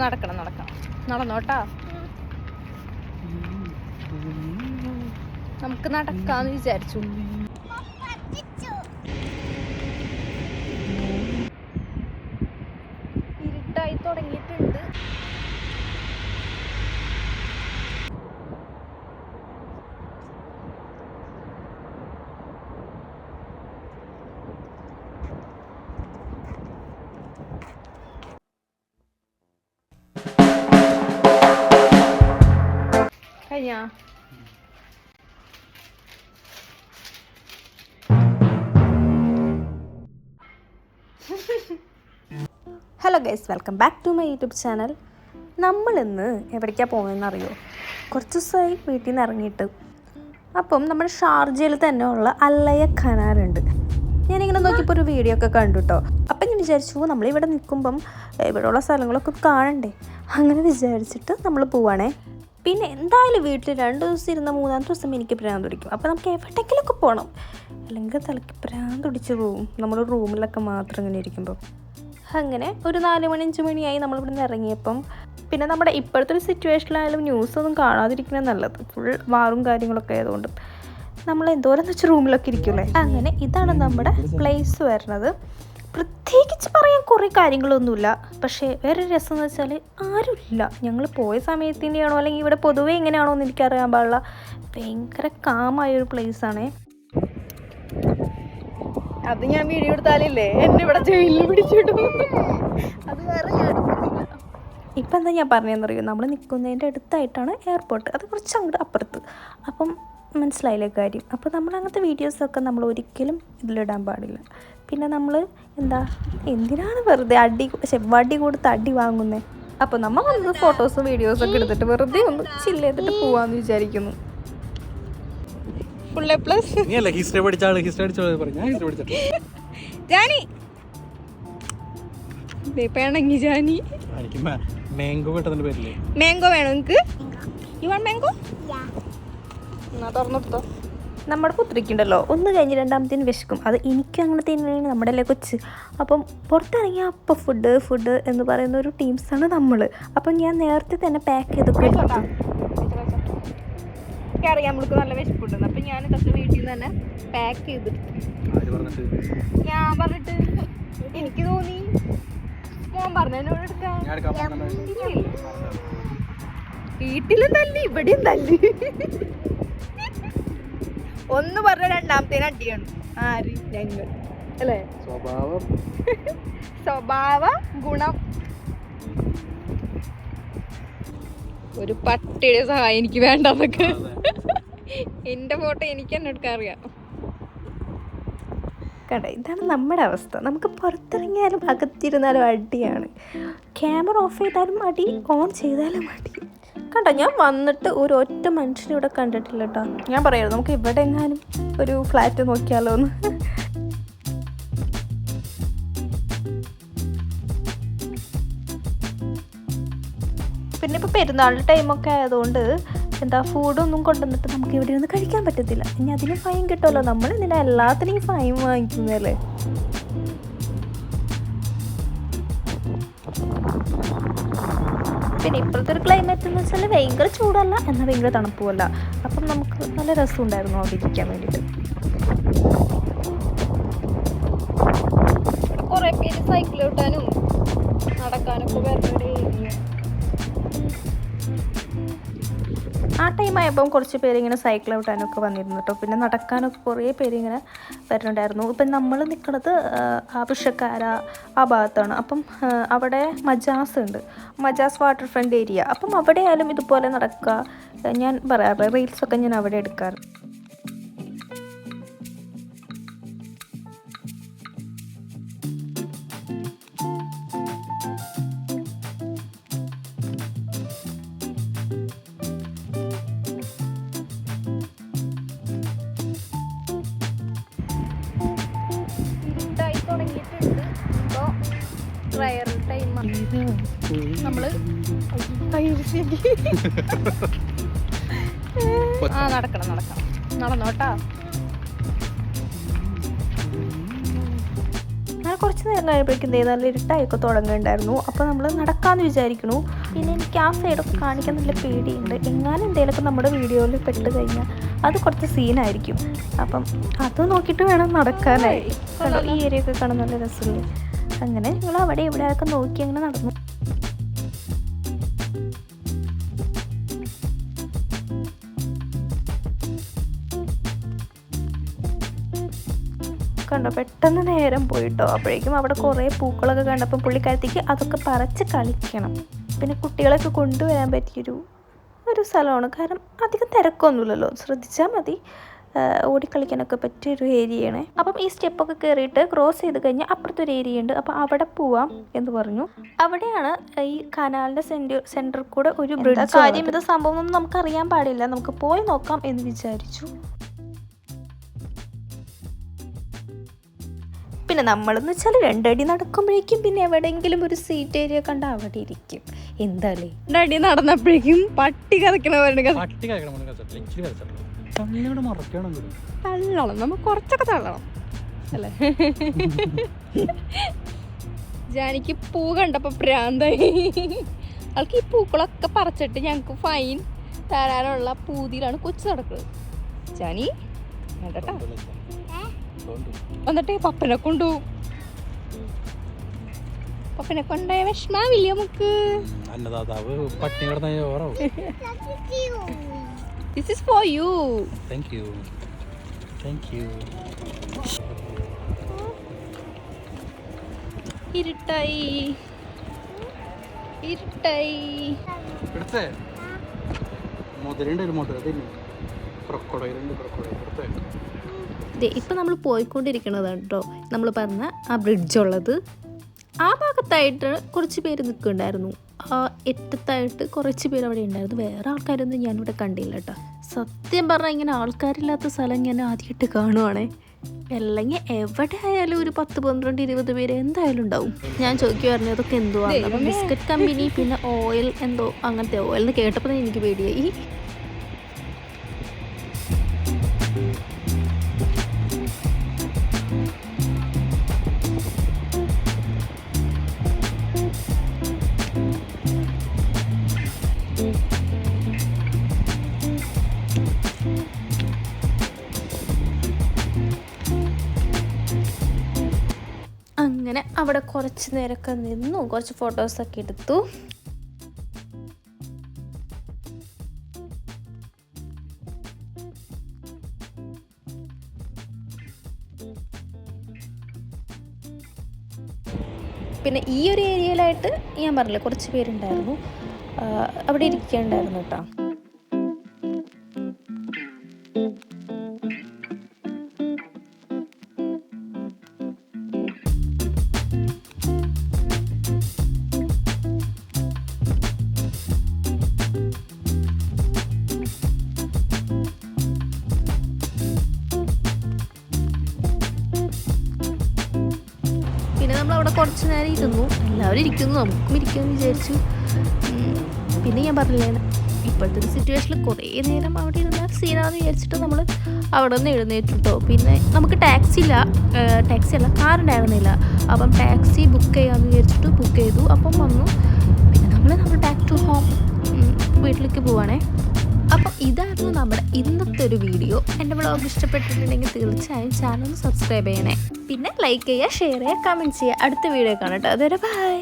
നടക്കണം നടന്നോട്ടാ. നമുക്ക് നടക്കാന്ന് വിചാരിച്ചു. ഇരുട്ടായി തുടങ്ങിയിട്ടുണ്ട്. കഴിഞ്ഞാ hello guys, welcome back to my YouTube channel. നമ്മളിന്ന് എവിടേക്കാണ് പോകുന്നതെന്ന് അറിയോ? കുറച്ച് ദിവസമായി വീട്ടിൽ നിന്ന് ഇറങ്ങിയിട്ട്. അപ്പം നമ്മുടെ ഷാർജയിൽ തന്നെ ഉള്ള അല്ലയ ഖനാലുണ്ട്. ഞാനിങ്ങനെ നോക്കിയപ്പോൾ ഒരു വീഡിയോ ഒക്കെ കണ്ടു കേട്ടോ. അപ്പം ഞാൻ വിചാരിച്ചു നമ്മളിവിടെ നിൽക്കുമ്പം ഇവിടെയുള്ള സ്ഥലങ്ങളൊക്കെ കാണണ്ടേ, അങ്ങനെ വിചാരിച്ചിട്ട് നമ്മൾ പോവാണേ. പിന്നെ എന്തായാലും വീട്ടിൽ 2 ദിവസം ഇരുന്ന 3-ാമത്തെ ദിവസം എനിക്ക് ഭ്രാന്ത് പിടിക്കും. അപ്പോൾ നമുക്ക് എവിടേക്കെങ്കിലൊക്കെ പോകണം, അല്ലെങ്കിൽ തലയ്ക്ക് ഭ്രാന്ത് പിടിച്ച് പോകും നമ്മൾ റൂമിലൊക്കെ മാത്രം ഇങ്ങനെ ഇരിക്കുമ്പോൾ. അങ്ങനെ ഒരു 4 മണി 5 മണിയായി നമ്മളിവിടെ നിന്ന് ഇറങ്ങിയപ്പം. പിന്നെ നമ്മുടെ ഇപ്പോഴത്തെ ഒരു സിറ്റുവേഷനിലായാലും ന്യൂസൊന്നും കാണാതിരിക്കുന്നത് നല്ലത്. ഫുൾ വാറും കാര്യങ്ങളൊക്കെ ആയതുകൊണ്ട് നമ്മൾ എന്തോരം വെച്ച് റൂമിലൊക്കെ ഇരിക്കുമല്ലേ. അങ്ങനെ ഇതാണ് നമ്മുടെ പ്ലേസ് വരുന്നത്. പ്രത്യേകിച്ച് പറയാൻ കുറേ കാര്യങ്ങളൊന്നുമില്ല. പക്ഷേ വേറൊരു രസം എന്ന് വെച്ചാൽ ആരുമില്ല. ഞങ്ങൾ പോയ സമയത്ത് തന്നെയാണോ അല്ലെങ്കിൽ ഇവിടെ പൊതുവേ എങ്ങനെയാണോ എന്ന് എനിക്കറിയാൻ പാടില്ല. ഭയങ്കര കാമായൊരു പ്ലേസാണേ. അത് ഞാൻ വീഡിയോ എടുത്താലില്ലേ എന്നെ ഇവിടെ ജയിലിൽ പിടിച്ചിടും. അത് വേറെ ഇപ്പം എന്താ ഞാൻ പറഞ്ഞതെന്നറിയോ, നമ്മൾ നിൽക്കുന്നതിൻ്റെ അടുത്തായിട്ടാണ് എയർപോർട്ട്. അത് കുറച്ച് അങ്ങോട്ട് അപ്പുറത്ത്. അപ്പം മനസ്സിലായില്ലേ കാര്യം. അപ്പോൾ നമ്മൾ അങ്ങനത്തെ വീഡിയോസൊക്കെ നമ്മൾ ഒരിക്കലും ഇതിലിടാൻ പാടില്ല. പിന്നെ നമ്മൾ എന്തിനാണ് വെറുതെ വടി കൊടുത്ത് അടി വാങ്ങുന്നത്. അപ്പോൾ നമ്മൾ വന്ന് ഫോട്ടോസും വീഡിയോസൊക്കെ എടുത്തിട്ട് വെറുതെ ഒന്ന് ചില്ല് ചെയ്തിട്ട് പോവാന്ന് വിചാരിക്കുന്നു. മാംഗോ വേണോ നിങ്ങക്ക്? മാംഗോ തുറന്നെടുത്തോ. നമ്മുടെ പുത്രിക്കുണ്ടല്ലോ, ഒന്ന് കഴിഞ്ഞ് 2ാമത്തേന് വിശക്കും. അത് എനിക്കും അങ്ങനെ തന്നെയാണ് നമ്മുടെ അല്ലേ കൊച്ച്. അപ്പം പുറത്തിറങ്ങിയ അപ്പം ഫുഡ് എന്ന് പറയുന്ന ഒരു ടീംസാണ് നമ്മൾ. അപ്പം ഞാൻ നേരത്തെ തന്നെ പാക്ക് ചെയ്തൊക്കെ എടുത്തു. എനിക്കറിയാം നമ്മൾക്ക് നല്ല വിശപ്പുണ്ടെന്ന്. അപ്പം ഞാൻ ഇതൊക്കെ വീട്ടിൽ നിന്ന് തന്നെ പാക്ക് ചെയ്തെടുത്തു. ഞാൻ പറഞ്ഞിട്ട് എനിക്ക് തോന്നി ഞാൻ പറഞ്ഞതിനോട് എടുക്കാൻ. വീട്ടിലും തല്ലി ഇവിടെയും തല്ലി. ഒന്ന് പറഞ്ഞ 2ാമത്തേന് അടിയാണ്. ആര്? ഞങ്ങൾ അല്ലേ? സ്വഭാവ ഗുണം. ഒരു പട്ടിയുടെ സഹായം എനിക്ക് വേണ്ടെന്നൊക്കെ. എൻ്റെ ഫോട്ടോ എനിക്ക് തന്നെ എടുക്കാൻ അറിയാം. കണ്ട, ഇതാണ് നമ്മുടെ അവസ്ഥ. നമുക്ക് പുറത്തിറങ്ങിയാലും അകത്തിരുന്നാലും അടിയാണ്. ക്യാമറ ഓഫ് ചെയ്താലും അടി, ഓൺ ചെയ്താലും അടി. കണ്ടോ, ഞാൻ വന്നിട്ട് ഒരു ഒറ്റ മനുഷ്യനെ ഇവിടെ കണ്ടിട്ടില്ല കേട്ടോ. ഞാൻ പറയാം നമുക്ക് ഇവിടെ എങ്ങാനും ഒരു ഫ്ലാറ്റ് നോക്കിയാലോ എന്ന്. പിന്നെ ഇപ്പോൾ പെരുന്നാളിൻ്റെ ടൈമൊക്കെ ആയതുകൊണ്ട് ഫുഡൊന്നും കൊണ്ടുവന്നിട്ട് നമുക്ക് ഇവിടെ നിന്ന് കഴിക്കാൻ പറ്റത്തില്ല. ഇനി അതിന് ഫൈൻ കിട്ടുമല്ലോ. നമ്മൾ ഇതിന് എല്ലാത്തിനും ഫൈൻ വാങ്ങിക്കുന്നതല്ലേ. പിന്നെ ഇപ്പോഴത്തെ ഒരു ക്ലൈമറ്റ് എന്ന് വെച്ചാൽ ഭയങ്കര ചൂടല്ല എന്നാൽ ഭയങ്കര തണുപ്പുമല്ല. അപ്പം നമുക്ക് നല്ല രസമുണ്ടായിരുന്നു അവിടെ ഇരിക്കാൻ വേണ്ടിയിട്ട്. കുറേ പേര് സൈക്കിൾ ഓട്ടാനും നടക്കാനൊക്കെ വരുന്ന ഏരിയ. ആ ടൈമായപ്പം കുറച്ച് പേരിങ്ങനെ സൈക്കിൾ ഔട്ടാനൊക്കെ വന്നിരുന്നു കേട്ടോ. പിന്നെ നടക്കാനൊക്കെ കുറേ പേരിങ്ങനെ വരുന്നുണ്ടായിരുന്നു. ഇപ്പം നമ്മൾ നിൽക്കുന്നത് ആവശ്യക്കാര ആ ഭാഗത്താണ്. അപ്പം അവിടെ മജാസ് ഉണ്ട്, മജാസ് വാട്ടർ ഫ്രണ്ട് ഏരിയ. അപ്പം അവിടെ ആയാലും ഇതുപോലെ നടക്കുക. ഞാൻ പറയാറ് റീൽസൊക്കെ ഞാൻ അവിടെ എടുക്കാറ്. ട്രയൽ ടൈം നമ്മള് നടക്കണം നടന്നോട്ടാ. അങ്ങനെ കുറച്ച് നേരം കഴിയുമ്പോഴേക്കും നല്ല ഇരുട്ടായൊക്കെ തുടങ്ങുന്നുണ്ടായിരുന്നു. അപ്പോൾ നമ്മൾ നടക്കാമെന്ന് വിചാരിക്കണു. പിന്നെ എനിക്ക് ആ സൈഡൊക്കെ കാണിക്കാൻ നല്ല പേടിയുണ്ട്. എങ്ങാനും എന്തെങ്കിലുമൊക്കെ നമ്മുടെ വീഡിയോയിൽ പെട്ട് കഴിഞ്ഞാൽ അത് കുറച്ച് സീനായിരിക്കും. അപ്പം അത് നോക്കിയിട്ട് വേണം നടക്കാനായി. കണ്ടോ, ഈ ഏരിയ ഒക്കെ കാണാൻ നല്ല രസമില്ലേ. അങ്ങനെ ഞങ്ങൾ അവിടെ ഇവിടെയൊക്കെ നോക്കി അങ്ങനെ നടന്നു. കണ്ടോ, പെട്ടെന്ന് നേരം പോയിട്ടോ. അപ്പോഴേക്കും അവിടെ കുറേ പൂക്കളൊക്കെ കണ്ടപ്പോൾ പുള്ളിക്കാരത്തേക്ക് അതൊക്കെ പറിച്ച് കളിക്കണം. പിന്നെ കുട്ടികളൊക്കെ കൊണ്ടുവരാൻ പറ്റിയൊരു സ്ഥലമാണ്. കാരണം അധികം തിരക്കൊന്നുമില്ലല്ലോ, ശ്രദ്ധിച്ചാൽ മതി. ഓടിക്കളിക്കാനൊക്കെ പറ്റിയൊരു ഏരിയയാണ്. അപ്പം ഈ സ്റ്റെപ്പൊക്കെ കയറിയിട്ട് ക്രോസ് ചെയ്ത് കഴിഞ്ഞാൽ അപ്പുറത്തൊരു ഏരിയ ഉണ്ട്. അപ്പോൾ അവിടെ പോവാം എന്ന് പറഞ്ഞു. അവിടെയാണ് ഈ കനാലിൻ്റെ സെൻറ്ററിൽ കൂടെ ഒരു ബ്രിഡ്ജ്. കാര്യം ഇത് സംഭവം ഒന്നും നമുക്കറിയാൻ പാടില്ല, നമുക്ക് പോയി നോക്കാം എന്ന് വിചാരിച്ചു. പിന്നെ നമ്മളെന്ന് വെച്ചാൽ 2 അടി നടക്കുമ്പോഴേക്കും പിന്നെ എവിടെയെങ്കിലും ഒരു സീറ്റ് ഏരിയ കണ്ട അവിടെ ഇരിക്കും. എന്താല്ലേ 2 അടി നടന്നപ്പോഴേക്കും പട്ടി കറക്കണവരുടെ തള്ളണം, നമുക്ക് കുറച്ചൊക്കെ തള്ളണം അല്ലേ. ജാനിക്ക് പൂ കണ്ടപ്പോൾ പ്രാന്തായി. അവൾക്ക് ഈ പൂക്കളൊക്കെ പറിച്ചിട്ട് ഞങ്ങൾക്ക് ഫൈൻ തരാനുള്ള പൂതിയിലാണ് കൊച്ചു നടക്കുന്നത്. ജാനി കേട്ടോ, എന്നിട്ട് പപ്പനെ കൊണ്ടുപോകും. പപ്പനെ കൊണ്ടായ വിഷമാവില്ല നമുക്ക്. This is for you. Thank you. Thank you. ഇരുട്ടായി ഇരുട്ടായി. എടുത്തേ മുതലുണ്ട്, ഒരു മുതൽ ക്രൊക്കോഡൈലുണ്ട്. ഇപ്പം നമ്മൾ പോയിക്കൊണ്ടിരിക്കണതാണ് കേട്ടോ നമ്മൾ പറഞ്ഞ ആ ബ്രിഡ്ജുള്ളത്. ആ ഭാഗത്തായിട്ട് കുറച്ച് പേര് നിൽക്കുന്നുണ്ടായിരുന്നു. ആ എട്ടത്തായിട്ട് കുറച്ച് പേര് അവിടെ ഉണ്ടായിരുന്നു. വേറെ ആൾക്കാരൊന്നും ഞാനിവിടെ കണ്ടില്ല കേട്ടോ. സത്യം പറഞ്ഞാൽ ഇങ്ങനെ ആൾക്കാരില്ലാത്ത സ്ഥലം ഞാൻ ആദ്യമായിട്ട് കാണുവാണേ. അല്ലെങ്കിൽ എവിടെ ആയാലും ഒരു 10, 12, 20 പേര് എന്തായാലും ഉണ്ടാവും. ഞാൻ ചോദിക്കുമായിരുന്നു അതൊക്കെ എന്തുവാണ്. അപ്പം ബിസ്ക്കറ്റ് കമ്പനി, പിന്നെ ഓയിൽ എന്തോ അങ്ങനത്തെ ഓയിൽ എന്ന് കേട്ടപ്പോൾ തന്നെ എനിക്ക് പേടിയായി. അങ്ങനെ അവിടെ കുറച്ച് നേരമൊക്കെ നിന്നു, കുറച്ച് ഫോട്ടോസൊക്കെ എടുത്തു. പിന്നെ ഈ ഒരു ഏരിയയിലായിട്ട് ഞാൻ പറഞ്ഞില്ലേ കുറച്ച് പേരുണ്ടായിരുന്നു, അവിടെ ഇരിക്കുകയുണ്ടായിരുന്നു കേട്ടോ. നമ്മളവിടെ കുറച്ച് നേരം ഇരുന്നു. എല്ലാവരും ഇരിക്കുന്നു, നമുക്കും ഇരിക്കുമെന്ന് വിചാരിച്ചു. പിന്നെ ഞാൻ പറഞ്ഞില്ലേ ഇപ്പോഴത്തെ ഒരു സിറ്റുവേഷനിൽ കുറേ നേരം അവിടെ ഇരുന്നാൽ സീനാന്ന് വിചാരിച്ചിട്ട് നമ്മൾ അവിടെ നിന്ന് എഴുന്നേറ്റിട്ടോ. പിന്നെ നമുക്ക് ടാക്സി അല്ല കാറുണ്ടായിരുന്നില്ല. അപ്പം ടാക്സി ബുക്ക് ചെയ്യാമെന്ന് വിചാരിച്ചിട്ട് ബുക്ക് ചെയ്തു. അപ്പം വന്നു. പിന്നെ നമ്മൾ ബാക്ക് ടു ഹോം വീട്ടിലേക്ക് പോവാണേ. അപ്പം ഇതായിരുന്നു നമ്മുടെ ഇന്നത്തെ ഒരു വീഡിയോ. എൻ്റെ വ്ളോഗ് ഇഷ്ടപ്പെട്ടിട്ടുണ്ടെങ്കിൽ തീർച്ചയായും ചാനൽ ഒന്ന് സബ്സ്ക്രൈബ് ചെയ്യണേ. പിന്നെ ലൈക്ക് ചെയ്യുക, ഷെയർ ചെയ്യുക, കമൻറ്റ് ചെയ്യുക. അടുത്ത വീഡിയോ കാണാം കേട്ടോ. അതുവരെ ബൈ.